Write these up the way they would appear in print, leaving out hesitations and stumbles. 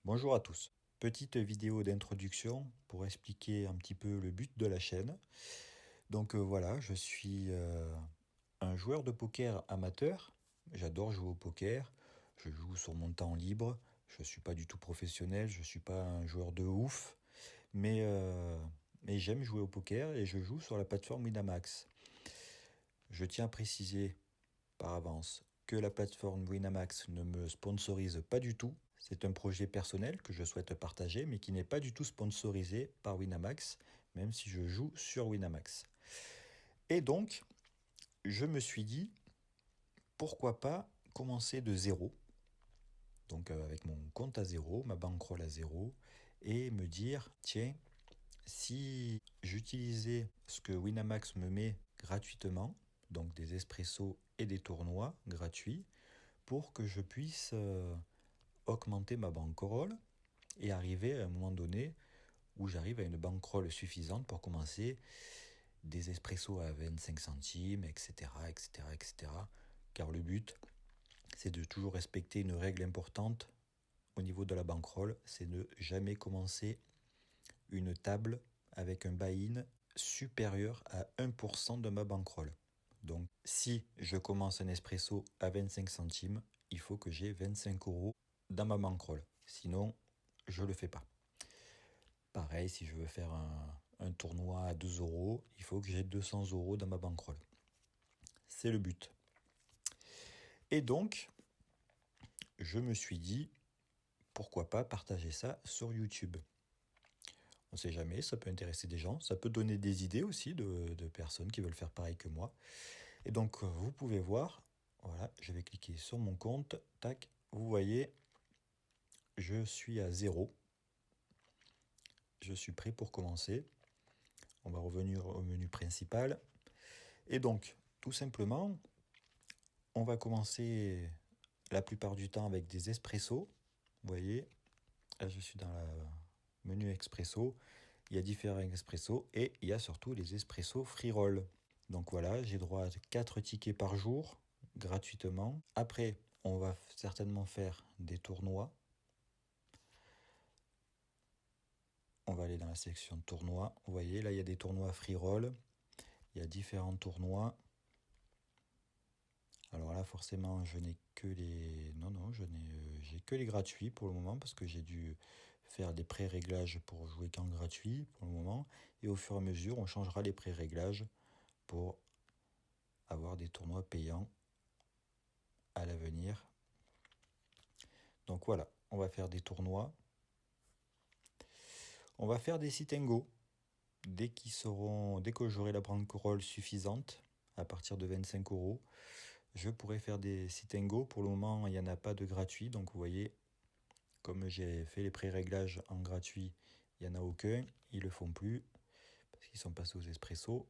Bonjour à tous. Petite vidéo d'introduction pour expliquer un petit peu le but de la chaîne. Voilà, je suis un joueur de poker amateur. J'adore jouer au poker. Je joue sur mon temps libre. Je ne suis pas du tout professionnel, je ne suis pas un joueur de ouf. Mais, euh, mais j'aime jouer au poker et je joue sur la plateforme Winamax. Je tiens à préciser par avance que la plateforme Winamax ne me sponsorise pas du tout. C'est un projet personnel que je souhaite partager, mais qui n'est pas du tout sponsorisé par Winamax, même si je joue sur Winamax. Et donc, je me suis dit, pourquoi pas commencer de zéro, avec mon compte à zéro, ma bankroll à zéro, et me dire, tiens, si j'utilisais ce que Winamax me met gratuitement, donc des espressos et des tournois gratuits, pour que je puisse augmenter ma bankroll et arriver à un moment donné où j'arrive à une bankroll suffisante pour commencer des espressos à 25 centimes, etc., etc., etc. Car le but, c'est de toujours respecter une règle importante au niveau de la bankroll, c'est de jamais commencer une table avec un buy-in supérieur à 1% de ma bankroll. Donc, si je commence un espresso à 25 centimes, il faut que j'ai 25 € dans ma bankroll. Sinon, je ne le fais pas. Pareil, si je veux faire un tournoi à 2 €, il faut que j'ai 200 € dans ma bankroll. C'est le but. Et donc, je me suis dit, pourquoi pas partager ça sur YouTube. On ne sait jamais, ça peut intéresser des gens, ça peut donner des idées aussi de personnes qui veulent faire pareil que moi. Et donc, vous pouvez voir, voilà, je vais cliquer sur mon compte, tac, vous voyez, je suis à 0. Je suis prêt pour commencer. On va revenir au menu principal. Et donc, tout simplement, on va commencer la plupart du temps avec des espressos. Vous voyez, là je suis dans le menu expresso. Il y a différents espressos et il y a surtout les espressos free roll. Donc voilà, j'ai droit à 4 tickets par jour gratuitement. Après, on va certainement faire des tournois. On va aller dans la section tournois. Vous voyez, là il y a des tournois free roll. Il y a différents tournois. Alors là, forcément, je n'ai que les... Non, j'ai que les gratuits pour le moment parce que j'ai dû faire des pré-réglages pour jouer qu'en gratuit pour le moment. Et au fur et à mesure, on changera les pré-réglages pour avoir des tournois payants à l'avenir. Donc voilà, on va faire des tournois. On va faire des sit and go. Dès que j'aurai la bankroll suffisante, à partir de 25 €, je pourrai faire des sit and go. Pour le moment, il n'y en a pas de gratuit. Donc vous voyez, comme j'ai fait les pré-réglages en gratuit, il n'y en a aucun. Ils ne le font plus parce qu'ils sont passés aux espressos.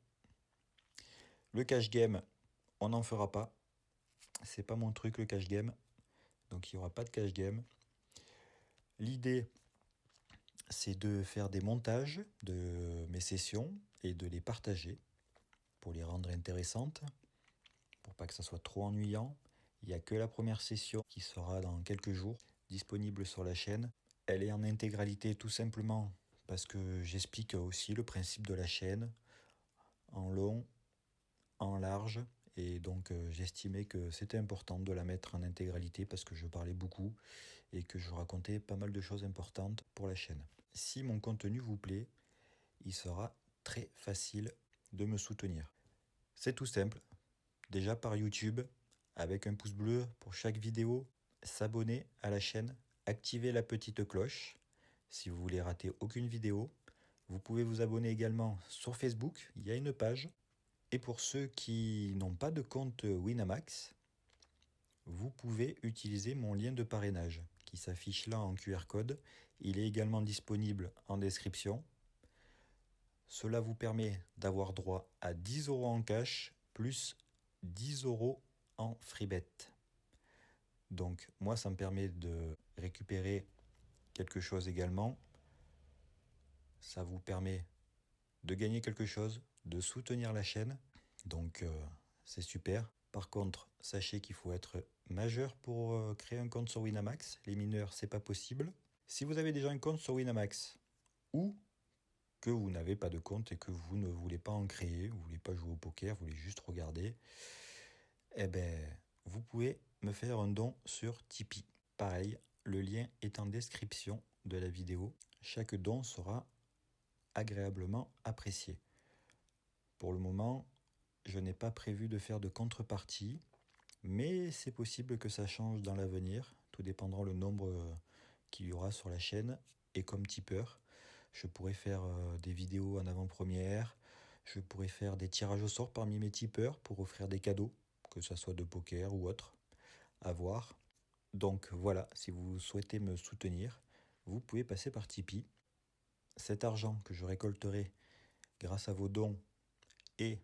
Le cash game, on n'en fera pas. C'est pas mon truc le cash game. Donc il n'y aura pas de cash game. L'idée, c'est de faire des montages de mes sessions et de les partager pour les rendre intéressantes, pour pas que ça soit trop ennuyant. Il n'y a que la première session qui sera dans quelques jours disponible sur la chaîne. Elle est en intégralité tout simplement parce que j'explique aussi le principe de la chaîne en long, en large. Et donc j'estimais que c'était important de la mettre en intégralité parce que je parlais beaucoup et que je racontais pas mal de choses importantes pour la chaîne. Si mon contenu vous plaît, il sera très facile de me soutenir. C'est tout simple, déjà par YouTube, avec un pouce bleu pour chaque vidéo, s'abonner à la chaîne, activer la petite cloche si vous voulez rater aucune vidéo. Vous pouvez vous abonner également sur Facebook, il y a une page. Et pour ceux qui n'ont pas de compte Winamax, vous pouvez utiliser mon lien de parrainage qui s'affiche là en QR code. Il est également disponible en description. Cela vous permet d'avoir droit à 10 € en cash plus 10 € en freebet. Donc moi, ça me permet de récupérer quelque chose également. Ça vous permet de gagner quelque chose, de soutenir la chaîne. Donc c'est super. Par contre, sachez qu'il faut être majeur pour créer un compte sur Winamax. Les mineurs, c'est pas possible. Si vous avez déjà un compte sur Winamax ou que vous n'avez pas de compte et que vous ne voulez pas en créer, vous ne voulez pas jouer au poker, vous voulez juste regarder, eh ben, vous pouvez me faire un don sur Tipeee. Pareil, le lien est en description de la vidéo. Chaque don sera agréablement apprécié. Pour le moment, je n'ai pas prévu de faire de contrepartie, mais c'est possible que ça change dans l'avenir. Tout dépendra le nombre qu'il y aura sur la chaîne. Et comme tipeur, je pourrais faire des vidéos en avant-première. Je pourrais faire des tirages au sort parmi mes tipeurs pour offrir des cadeaux, que ce soit de poker ou autre, à voir. Donc voilà, si vous souhaitez me soutenir, vous pouvez passer par Tipeee. Cet argent que je récolterai grâce à vos dons et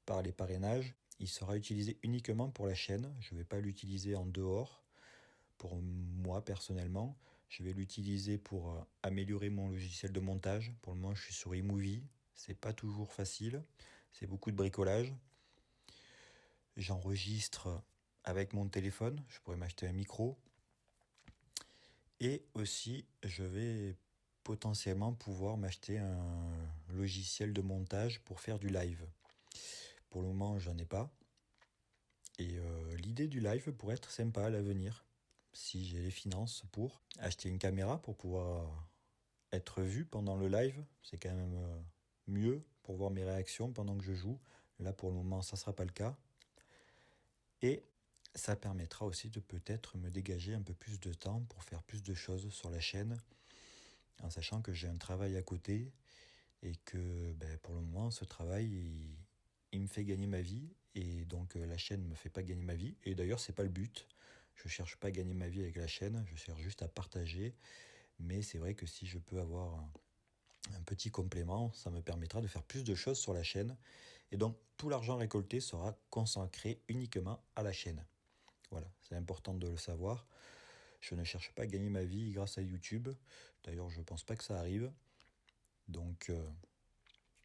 par les parrainages, il sera utilisé uniquement pour la chaîne. Je ne vais pas l'utiliser en dehors. Pour moi personnellement, je vais l'utiliser pour améliorer mon logiciel de montage. Pour le moment, je suis sur iMovie. C'est pas toujours facile. C'est beaucoup de bricolage. J'enregistre avec mon téléphone. Je pourrais m'acheter un micro. Et aussi, je vais potentiellement pouvoir m'acheter un logiciel de montage pour faire du live. Pour le moment, j'en ai pas. Et l'idée du live pourrait être sympa à l'avenir. Si j'ai les finances pour acheter une caméra pour pouvoir être vu pendant le live, c'est quand même mieux pour voir mes réactions pendant que je joue. Là, pour le moment, ça ne sera pas le cas. Et ça permettra aussi de peut-être me dégager un peu plus de temps pour faire plus de choses sur la chaîne, en sachant que j'ai un travail à côté et que pour le moment, ce travail, il me fait gagner ma vie. Et donc, la chaîne ne me fait pas gagner ma vie. Et d'ailleurs, ce n'est pas le but. Je ne cherche pas à gagner ma vie avec la chaîne, je cherche juste à partager. Mais c'est vrai que si je peux avoir un petit complément, ça me permettra de faire plus de choses sur la chaîne. Et donc, tout l'argent récolté sera consacré uniquement à la chaîne. Voilà, c'est important de le savoir. Je ne cherche pas à gagner ma vie grâce à YouTube. D'ailleurs, je ne pense pas que ça arrive. Donc,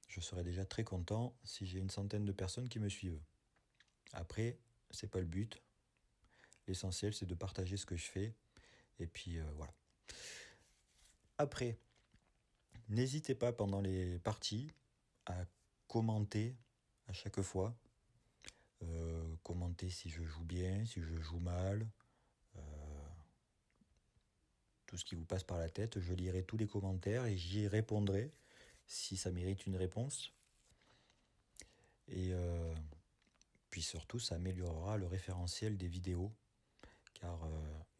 je serais déjà très content si j'ai une centaine de personnes qui me suivent. Après, c'est pas le but. L'essentiel, c'est de partager ce que je fais. Et puis, voilà. Après, n'hésitez pas pendant les parties à commenter à chaque fois. Commenter si je joue bien, si je joue mal. Tout ce qui vous passe par la tête. Je lirai tous les commentaires et j'y répondrai si ça mérite une réponse. Et puis surtout, ça améliorera le référentiel des vidéos. Car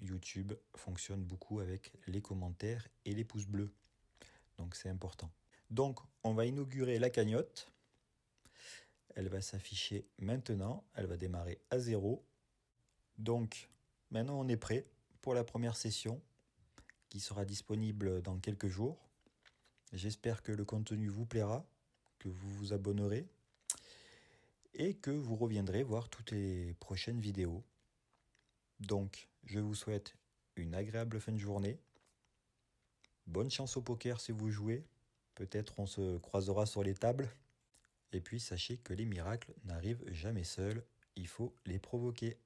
YouTube fonctionne beaucoup avec les commentaires et les pouces bleus. Donc c'est important. Donc on va inaugurer la cagnotte. Elle va s'afficher maintenant. Elle va démarrer à 0. Donc maintenant on est prêt pour la première session qui sera disponible dans quelques jours. J'espère que le contenu vous plaira, que vous vous abonnerez et que vous reviendrez voir toutes les prochaines vidéos. Donc je vous souhaite une agréable fin de journée. Bonne chance au poker si vous jouez. Peut-être on se croisera sur les tables. Et puis sachez que les miracles n'arrivent jamais seuls. Il faut les provoquer.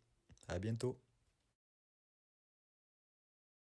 À bientôt.